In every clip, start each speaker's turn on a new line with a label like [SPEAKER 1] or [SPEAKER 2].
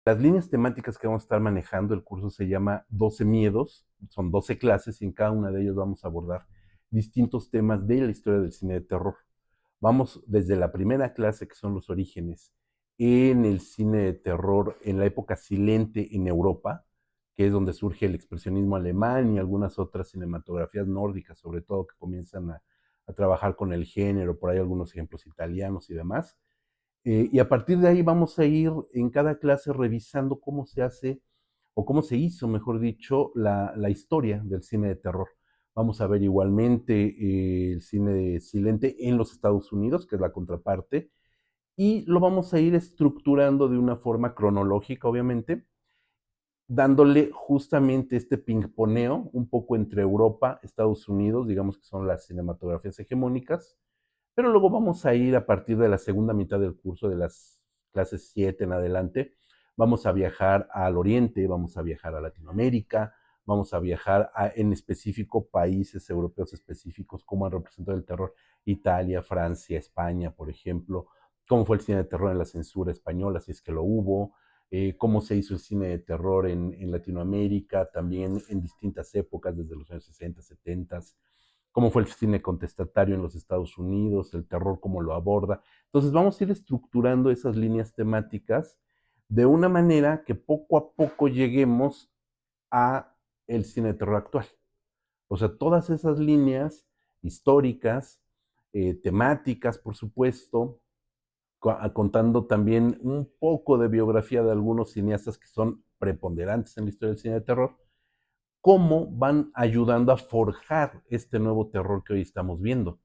[SPEAKER 1] Las líneas temáticas que vamos a estar manejando, el curso se llama 12 miedos, son 12 clases y en cada una de ellas vamos a abordar distintos temas de la historia del cine de terror. Vamos desde la primera clase, que son los orígenes en el cine de terror en la época silente en Europa, que es donde surge el expresionismo alemán y algunas otras cinematografías nórdicas, sobre todo, que comienzan a trabajar con el género, por ahí algunos ejemplos italianos y demás. Y a partir de ahí vamos a ir en cada clase revisando cómo se hace, o cómo se hizo, mejor dicho, la historia del cine de terror. Vamos a ver igualmente el cine silente en los Estados Unidos, que es la contraparte, y lo vamos a ir estructurando de una forma cronológica, obviamente, dándole justamente este ping-poneo un poco entre Europa, Estados Unidos, digamos que son las cinematografías hegemónicas, pero luego vamos a ir a partir de la segunda mitad del curso, de las clases 7 en adelante, vamos a viajar al Oriente, vamos a viajar a Latinoamérica, vamos a viajar en específico países europeos específicos, como han representado el terror, Italia, Francia, España, por ejemplo, cómo fue el cine de terror en la censura española, si es que lo hubo, cómo se hizo el cine de terror en Latinoamérica, también en distintas épocas, desde los años 60, 70, cómo fue el cine contestatario en los Estados Unidos, el terror, cómo lo aborda. Entonces vamos a ir estructurando esas líneas temáticas de una manera que poco a poco lleguemos a el cine de terror actual. O sea, todas esas líneas históricas, temáticas, por supuesto, contando también un poco de biografía de algunos cineastas que son preponderantes en la historia del cine de terror, cómo van ayudando a forjar este nuevo terror que hoy estamos viendo,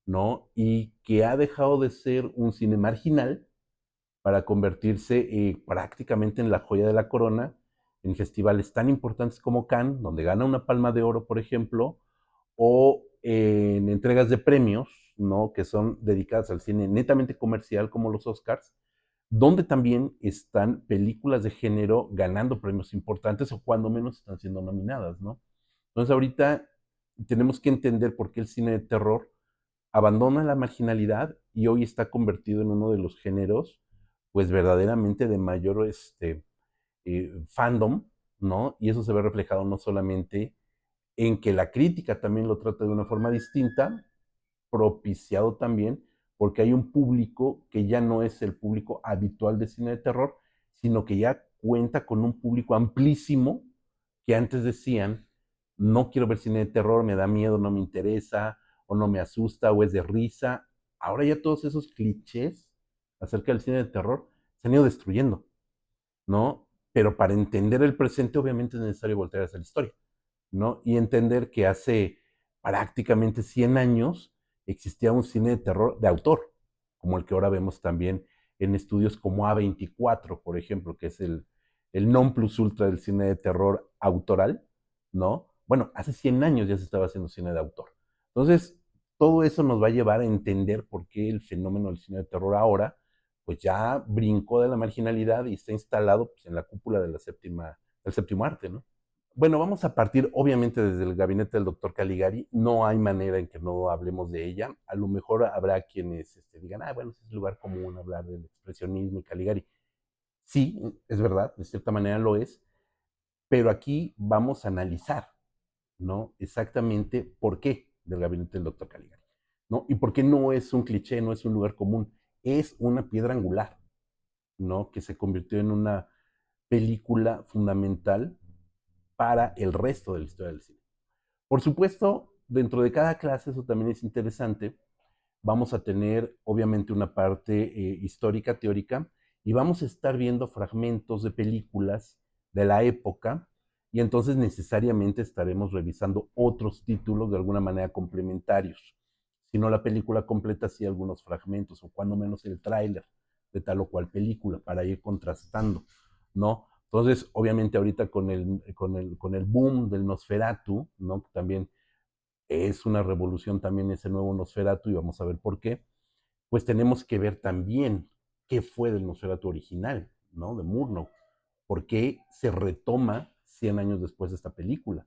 [SPEAKER 1] ¿no? Y que ha dejado de ser un cine marginal para convertirse prácticamente en la joya de la corona en festivales tan importantes como Cannes, donde gana una Palma de Oro, por ejemplo, o en entregas de premios, ¿no? Que son dedicadas al cine netamente comercial, como los Oscars, donde también están películas de género ganando premios importantes o cuando menos están siendo nominadas, ¿no? Entonces ahorita tenemos que entender por qué el cine de terror abandona la marginalidad y hoy está convertido en uno de los géneros, pues verdaderamente de mayor fandom, ¿no? Y eso se ve reflejado no solamente en que la crítica también lo trata de una forma distinta, propiciado también porque hay un público que ya no es el público habitual de cine de terror, sino que ya cuenta con un público amplísimo que antes decían, no quiero ver cine de terror, me da miedo, no me interesa, o no me asusta, o es de risa. Ahora ya todos esos clichés acerca del cine de terror se han ido destruyendo, ¿no? Pero para entender el presente obviamente es necesario voltear hacia la historia, ¿no? Y entender que hace prácticamente 100 años existía un cine de terror de autor, como el que ahora vemos también en estudios como A24, por ejemplo, que es el non plus ultra del cine de terror autoral, ¿no? Bueno, hace 100 años ya se estaba haciendo cine de autor. Entonces, todo eso nos va a llevar a entender por qué el fenómeno del cine de terror ahora, pues ya brincó de la marginalidad y está instalado pues, en la cúpula de del séptimo arte, ¿no? Bueno, vamos a partir obviamente desde el gabinete del doctor Caligari. No hay manera en que no hablemos de ella. A lo mejor habrá quienes digan, ah, bueno, es lugar común hablar del expresionismo y Caligari. Sí, es verdad, de cierta manera lo es, pero aquí vamos a analizar, ¿no? Exactamente por qué del gabinete del doctor Caligari, ¿no? Y por qué no es un cliché, no es un lugar común, es una piedra angular, ¿no? Que se convirtió en una película fundamental para el resto de la historia del cine. Por supuesto, dentro de cada clase, eso también es interesante, vamos a tener obviamente una parte histórica, teórica, y vamos a estar viendo fragmentos de películas de la época, y entonces necesariamente estaremos revisando otros títulos de alguna manera complementarios. Si no la película completa, sí algunos fragmentos, o cuando menos el tráiler de tal o cual película, para ir contrastando, ¿no? Entonces, obviamente ahorita con el boom del Nosferatu, ¿no? También es una revolución también ese nuevo Nosferatu y vamos a ver por qué, pues tenemos que ver también qué fue del Nosferatu original, ¿no? De Murnau, por qué se retoma 100 años después de esta película.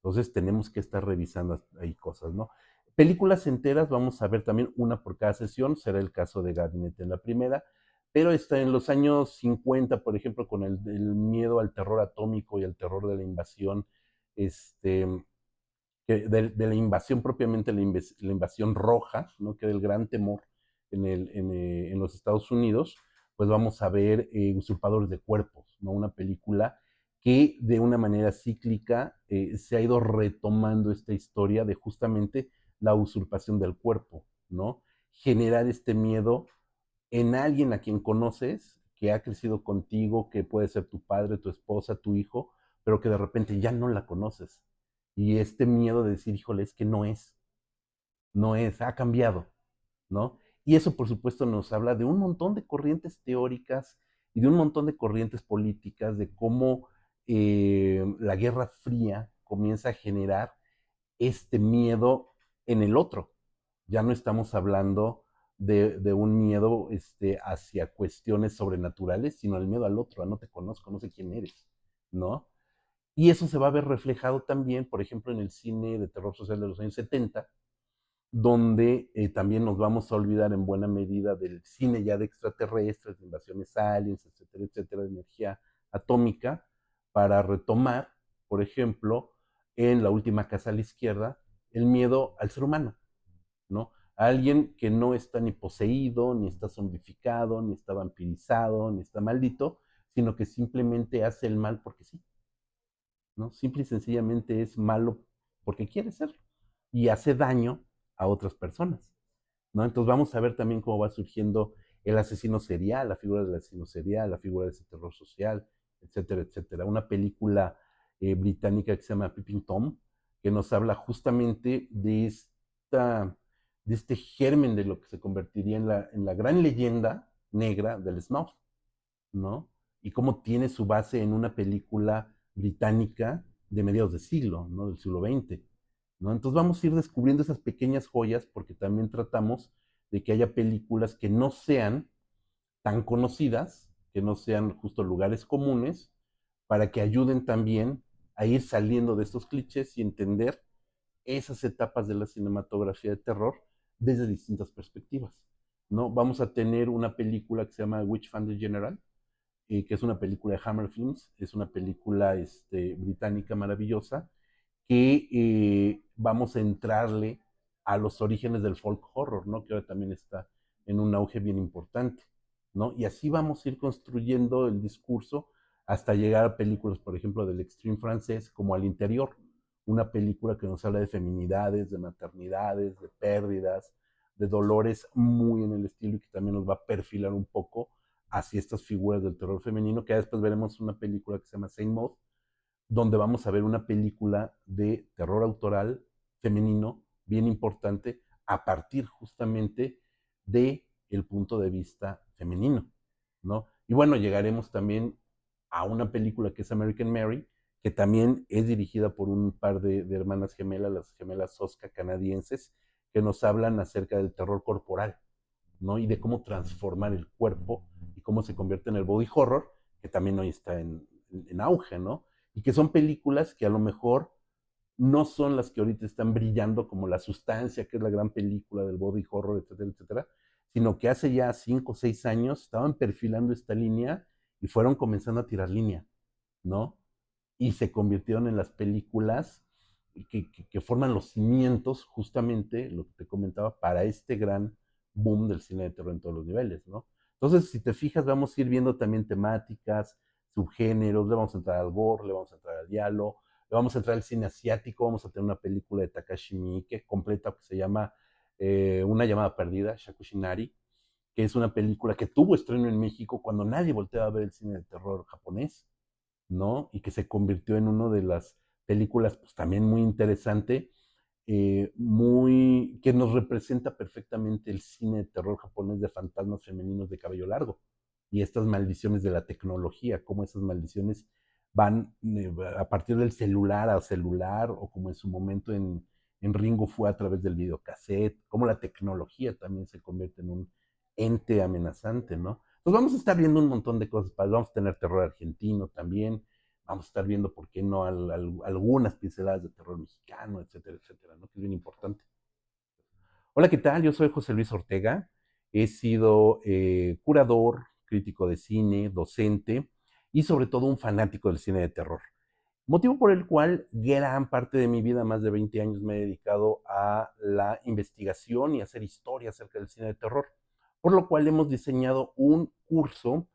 [SPEAKER 1] Entonces tenemos que estar revisando ahí cosas, ¿no? Películas enteras vamos a ver también una por cada sesión, será el caso de Gabinete en la primera, pero está en los años 50, por ejemplo, con el miedo al terror atómico y al terror de la invasión, este, de la invasión propiamente, la invasión roja, ¿no? Que era el gran temor en los Estados Unidos, pues vamos a ver Usurpadores de Cuerpos, ¿no? Una película que de una manera cíclica se ha ido retomando esta historia de justamente la usurpación del cuerpo, ¿no? Generar este miedo en alguien a quien conoces, que ha crecido contigo, que puede ser tu padre, tu esposa, tu hijo, pero que de repente ya no la conoces. Y este miedo de decir, híjole, es que no es, ha cambiado, ¿no? Y eso, por supuesto, nos habla de un montón de corrientes teóricas y de un montón de corrientes políticas, de cómo la Guerra Fría comienza a generar este miedo en el otro. Ya no estamos hablando de un miedo hacia cuestiones sobrenaturales, sino el miedo al otro, a no te conozco, no sé quién eres, ¿no? Y eso se va a ver reflejado también, por ejemplo, en el cine de terror social de los años 70, donde también nos vamos a olvidar en buena medida del cine ya de extraterrestres, de invasiones aliens, etcétera, etcétera, de energía atómica, para retomar, por ejemplo, en La última casa a la izquierda, el miedo al ser humano, ¿no? A alguien que no está ni poseído, ni está zombificado, ni está vampirizado, ni está maldito, sino que simplemente hace el mal porque sí, ¿no? Simple y sencillamente es malo porque quiere serlo y hace daño a otras personas, ¿no? Entonces vamos a ver también cómo va surgiendo el asesino serial, la figura del asesino serial, la figura de ese terror social, etcétera, etcétera. Una película británica que se llama Peeping Tom, que nos habla justamente de este germen de lo que se convertiría en la gran leyenda negra del snuff, ¿no? Y cómo tiene su base en una película británica de mediados de siglo, ¿no? Del siglo XX, ¿no? Entonces vamos a ir descubriendo esas pequeñas joyas porque también tratamos de que haya películas que no sean tan conocidas, que no sean justo lugares comunes, para que ayuden también a ir saliendo de estos clichés y entender esas etapas de la cinematografía de terror desde distintas perspectivas, ¿no? Vamos a tener una película que se llama Witchfinder General, que es una película de Hammer Films, es una película británica maravillosa, que vamos a entrarle a los orígenes del folk horror, ¿no? Que ahora también está en un auge bien importante, ¿no? Y así vamos a ir construyendo el discurso hasta llegar a películas, por ejemplo, del extreme francés, como Al Interior, una película que nos habla de feminidades, de maternidades, de pérdidas, de dolores, muy en el estilo y que también nos va a perfilar un poco hacia estas figuras del terror femenino, que después veremos una película que se llama Saint Maud, donde vamos a ver una película de terror autoral femenino bien importante a partir justamente de el punto de vista femenino, ¿no? Y bueno, llegaremos también a una película que es American Mary, que también es dirigida por un par de hermanas gemelas, las gemelas Soska canadienses, que nos hablan acerca del terror corporal, ¿no? Y de cómo transformar el cuerpo y cómo se convierte en el body horror, que también hoy está en auge, ¿no? Y que son películas que a lo mejor no son las que ahorita están brillando como La Sustancia, que es la gran película del body horror, etcétera, etcétera, sino que hace ya 5 o 6 años estaban perfilando esta línea y fueron comenzando a tirar línea, ¿no? Y se convirtieron en las películas que forman los cimientos, justamente, lo que te comentaba, para este gran boom del cine de terror en todos los niveles, ¿no? Entonces, si te fijas, vamos a ir viendo también temáticas, subgéneros, le vamos a entrar al gore, le vamos a entrar al diálogo, le vamos a entrar al cine asiático, vamos a tener una película de Takashi Miike completa que se llama Una llamada perdida, Shakushinari, que es una película que tuvo estreno en México cuando nadie volteaba a ver el cine de terror japonés, ¿no? Y que se convirtió en una de las películas pues, también muy interesante, que nos representa perfectamente el cine de terror japonés de fantasmas femeninos de cabello largo y estas maldiciones de la tecnología, cómo esas maldiciones van a partir del celular a celular o como en su momento en Ringo fue a través del videocassette, cómo la tecnología también se convierte en un ente amenazante, ¿no? Pues vamos a estar viendo un montón de cosas, vamos a tener terror argentino también, vamos a estar viendo, ¿por qué no?, algunas pinceladas de terror mexicano, etcétera, etcétera, ¿no? Que es bien importante. Hola, ¿qué tal? Yo soy José Luis Ortega, he sido curador, crítico de cine, docente y sobre todo un fanático del cine de terror. Motivo por el cual gran parte de mi vida, más de 20 años, me he dedicado a la investigación y a hacer historia acerca del cine de terror. Por lo cual hemos diseñado un curso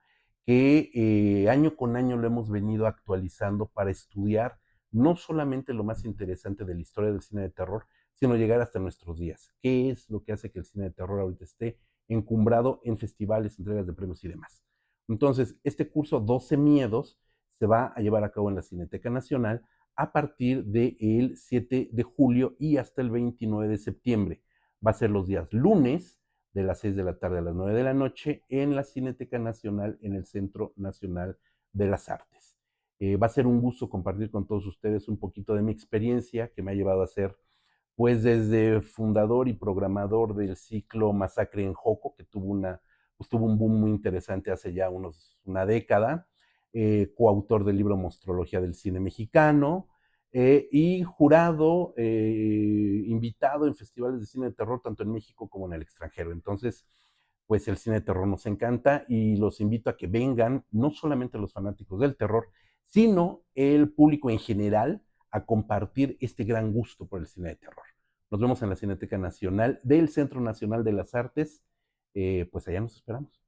[SPEAKER 1] que año con año lo hemos venido actualizando para estudiar no solamente lo más interesante de la historia del cine de terror, sino llegar hasta nuestros días. ¿Qué es lo que hace que el cine de terror ahorita esté encumbrado en festivales, entregas de premios y demás? Entonces, este curso 12 Miedos se va a llevar a cabo en la Cineteca Nacional a partir del 7 de julio y hasta el 29 de septiembre. Va a ser los días lunes de las 6 de la tarde a las 9 de la noche en la Cineteca Nacional en el Centro Nacional de las Artes. Va a ser un gusto compartir con todos ustedes un poquito de mi experiencia que me ha llevado a ser pues desde fundador y programador del ciclo Masacre en Joco, que tuvo un boom muy interesante hace ya una década, coautor del libro Monstrología del Cine Mexicano, y jurado, invitado en festivales de cine de terror, tanto en México como en el extranjero. Entonces, pues el cine de terror nos encanta y los invito a que vengan, no solamente los fanáticos del terror, sino el público en general, a compartir este gran gusto por el cine de terror. Nos vemos en la Cineteca Nacional del Centro Nacional de las Artes. Pues allá nos esperamos.